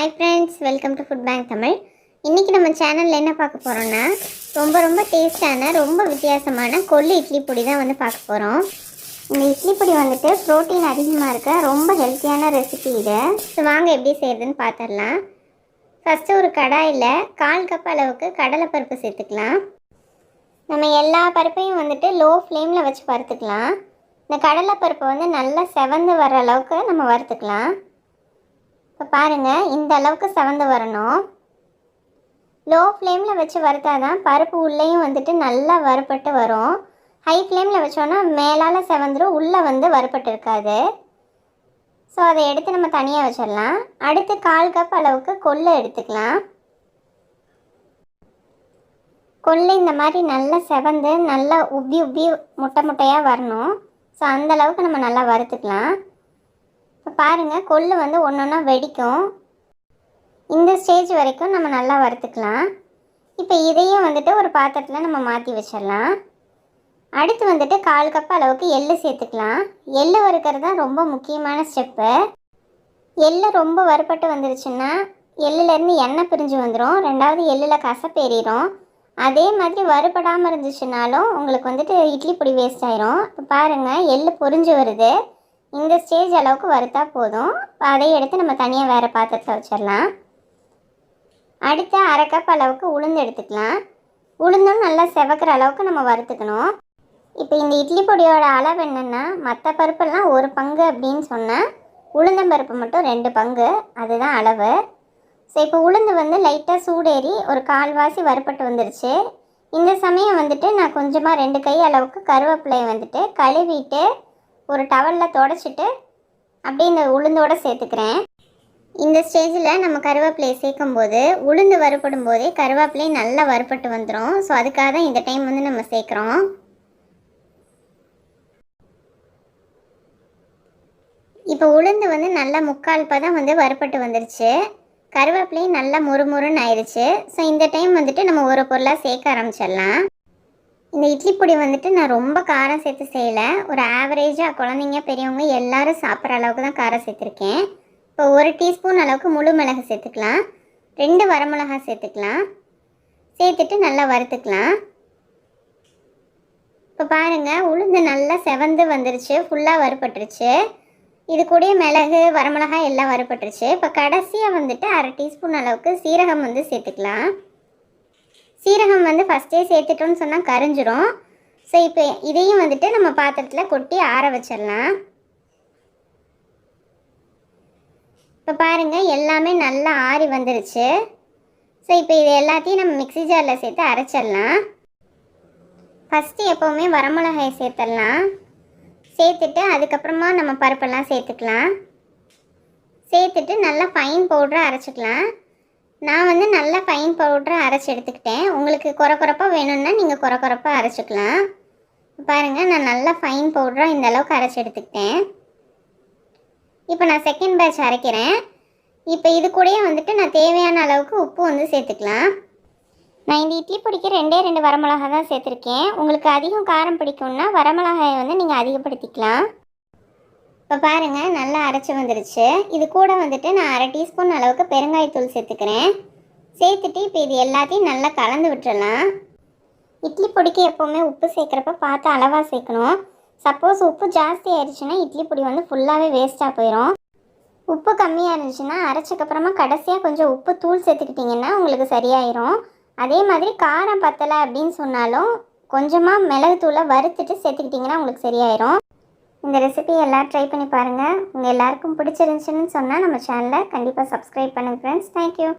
Hi friends, welcome to Foodbangtamil. இன்னைக்கு நம்ம சேனல்ல என்ன பார்க்க போறோம்னா ரொம்ப டேஸ்டான ரொம்ப வித்தியாசமான கொள்ளு இட்லி பொடி தான் வந்து பார்க்க போறோம். இந்த இட்லி பொடி வந்துட்டு புரோட்டீன் அதிகமா இருக்க ரொம்ப ஹெல்த்தியான ரெசிபி இது. வாங்க எப்படி செய்யறதுன்னு பார்த்தறலாம். ஃபர்ஸ்ட் ஒரு கடாயில 1/4 கப் அளவுக்கு கடலை பருப்பு சேர்த்துக்கலாம். நம்ம எல்லா பருப்பையும் வந்துட்டு லோ ஃப்ளேம்ல வச்சு வறுத்துக்கலாம். இந்த கடலை பருப்பு வந்து நல்லா செவந்து வர அளவுக்கு நம்ம வறுத்துக்கலாம். இப்போ பாருங்கள், இந்த அளவுக்கு செவந்து வரணும். லோ ஃப்ளேமில் வச்சு வறுத்தாதான் பருப்பு உள்ளேயும் வந்துட்டு நல்லா வறுபட்டு வரும். ஹை ஃப்ளேமில் வச்சோன்னா மேலால் செவந்துடும், உள்ளே வந்து வறுபட்டு இருக்காது. ஸோ அதை எடுத்து நம்ம தனியாக வச்சிடலாம். அடுத்து 1/4 கப் அளவுக்கு கொள்ளு எடுத்துக்கலாம். கொள்ளு இந்த மாதிரி நல்லா செவந்து நல்லா உப்பி முட்டையாக வரணும். ஸோ அந்தளவுக்கு நம்ம நல்லா வறுத்துக்கலாம். இப்போ பாருங்கள், கொள்ளு வந்து ஒன்றா வெடிக்கும். இந்த ஸ்டேஜ் வரைக்கும் நம்ம நல்லா வறுத்துக்கலாம். இப்போ இதையும் வந்துட்டு ஒரு பாத்திரத்தில் நம்ம மாற்றி வச்சிடலாம். அடுத்து வந்துட்டு 1/4 கப் அளவுக்கு எள்ளு சேர்த்துக்கலாம். எள்ளு வறுக்கிறது தான் ரொம்ப முக்கியமான ஸ்டெப்பு. எள்ளு ரொம்ப வறுபட்டு வந்துருச்சுன்னா எள்ளுலேருந்து எண்ணெய் பிரிஞ்சு வந்துடும். ரெண்டாவது எள்ளில் கசப்பேறிடும். அதே மாதிரி வறுபடாமல் இருந்துச்சுனாலும் உங்களுக்கு வந்துட்டு இட்லி பொடி வேஸ்ட் ஆயிரும். இப்போ பாருங்கள், எள்ளு பொரிஞ்சு வருது. இந்த ஸ்டேஜ் அளவுக்கு வறுத்தா போதும். அதை எடுத்து நம்ம தனியாக வேறு பாத்திரத்தில் வச்சிடலாம். அடுத்து 1/2 கப் அளவுக்கு உளுந்து எடுத்துக்கலாம். உளுந்தும் நல்லா செவக்கிற அளவுக்கு நம்ம வறுத்துக்கணும். இப்போ இந்த இட்லி பொடியோட அளவு என்னென்னா, மற்ற பருப்பெல்லாம் 1 பங்கு அப்படின்னு சொன்னால் உளுந்தம்பருப்பு மட்டும் 2 பங்கு, அதுதான் அளவு. ஸோ இப்போ உளுந்து வந்து லைட்டாக சூடேறி ஒரு 1/4 வாசி வறுபட்டு வந்துருச்சு. இந்த சமயம் வந்துட்டு நான் கொஞ்சமாக 2 கை அளவுக்கு கருவேப்பிலையை வந்துட்டு கழுவிட்டு ஒரு டவலில் தொடச்சிட்டு அப்படியே இந்த உளுந்தோடு சேர்த்துக்கிறேன். இந்த ஸ்டேஜில் நம்ம கருவேப்பிலையை சேர்க்கும்போது உளுந்து வறுபடும் போதே கருவேப்பிலை நல்லா வறுபட்டு வந்துடும். ஸோ அதுக்காக தான் இந்த டைம் வந்து நம்ம சேர்க்குறோம். இப்போ உளுந்து வந்து நல்லா 3/4 பதம் வந்து வறுபட்டு வந்துருச்சு. கருவேப்பிலை நல்லா முறுமுறுன்னு ஆயிடுச்சு. ஸோ இந்த டைம் வந்துட்டு நம்ம ஒரு பொருளாக சேர்க்க ஆரம்பிச்சிடலாம். இந்த இட்லி பொடி வந்துட்டு நான் ரொம்ப காரம் சேர்த்து செய்யலை. ஒரு ஆவரேஜாக குழந்தைங்க பெரியவங்க எல்லோரும் சாப்பிட்ற அளவுக்கு தான் காரம் சேர்த்துருக்கேன். இப்போ 1 டீஸ்பூன் அளவுக்கு முழு மிளகு சேர்த்துக்கலாம். 2 வரமிளகா சேர்த்துக்கலாம். சேர்த்துட்டு நல்லா வறுத்துக்கலாம். இப்போ பாருங்கள், உளுந்து நல்லா செவந்து வந்துருச்சு, ஃபுல்லாக வறுபட்டுருச்சு. இது கூட மிளகு வரமிளகா எல்லாம் வறுபட்டுருச்சு. இப்போ கடைசியாக வந்துட்டு 1/2 டீஸ்பூன் அளவுக்கு சீரகம் வந்து சேர்த்துக்கலாம். சீரகம் வந்து ஃபஸ்ட்டே சேர்த்துட்டோன்னு சொன்னால் கரைஞ்சிரும். ஸோ இப்போ இதையும் வந்துட்டு நம்ம பாத்திரத்தில் கொட்டி ஆற வச்சிடலாம். இப்போ பாருங்கள், எல்லாமே நல்லா ஆறி வந்துருச்சு. ஸோ இப்போ இது எல்லாத்தையும் நம்ம மிக்ஸி ஜாரில் சேர்த்து அரைச்சிடலாம். ஃபஸ்ட்டு எப்போவுமே வரமிளகாயை சேர்த்துடலாம். சேர்த்துட்டு அதுக்கப்புறமா நம்ம பருப்பெல்லாம் சேர்த்துக்கலாம். சேர்த்துட்டு நல்லா ஃபைன் பவுடராக அரைச்சிக்கலாம். நான் வந்து நல்லா ஃபைன் பவுடரை அரைச்சி எடுத்துக்கிட்டேன். உங்களுக்கு குறப்பாக வேணும்னா நீங்கள் குறப்பாக அரைச்சிக்கலாம். பாருங்கள், நான் நல்லா ஃபைன் பவுடராக இந்த அளவுக்கு அரைச்சி எடுத்துக்கிட்டேன். இப்போ நான் செகண்ட் பேட்ச் அரைக்கிறேன். இப்போ இது கூடயே வந்துட்டு நான் தேவையான அளவுக்கு உப்பு வந்து சேர்த்துக்கலாம். நான் இந்த இட்லி பொடிக்கு 2 வரமிளகா தான் சேர்த்துருக்கேன். உங்களுக்கு அதிகம் காரம் பிடிக்கும்னா வரமிளகாயை வந்து நீங்கள் அதிகப்படுத்திக்கலாம். இப்போ பாருங்கள், நல்லா அரைச்சி வந்துருச்சு. இது கூட வந்துட்டு நான் 1/2 டீஸ்பூன் அளவுக்கு பெருங்காயத்தூள் சேர்த்துக்கிறேன். சேர்த்துட்டு இப்போ இது எல்லாத்தையும் நல்லா கலந்து விட்டுறலாம். இட்லி பொடிக்கு எப்போவுமே உப்பு சேர்க்குறப்ப பார்த்து அளவாக சேர்க்கணும். சப்போஸ் உப்பு ஜாஸ்தி ஆயிடுச்சுன்னா இட்லி பொடி வந்து ஃபுல்லாகவே வேஸ்ட்டாக போயிடும். உப்பு கம்மியாக இருந்துச்சுன்னா அரைச்சக்கப்புறமா கடைசியாக கொஞ்சம் உப்பு தூள் சேர்த்துக்கிட்டிங்கன்னா உங்களுக்கு சரியாயிரும். அதே மாதிரி காரம் பத்தலை அப்படின்னு சொன்னாலும் கொஞ்சமாக மிளகுத்தூளை வறுத்துட்டு சேர்த்துக்கிட்டிங்கன்னா உங்களுக்கு சரியாயிரும். இந்த ரெசிபி எல்லோரும் ட்ரை பண்ணி பாருங்கள். உங்கள் எல்லாருக்கும் பிடிச்சிருந்துச்சுன்னு சொன்னால் நம்ம சேனலை கண்டிப்பாக சப்ஸ்கிரைப் பண்ணுங்கள் ஃப்ரெண்ட்ஸ். தேங்க்யூ.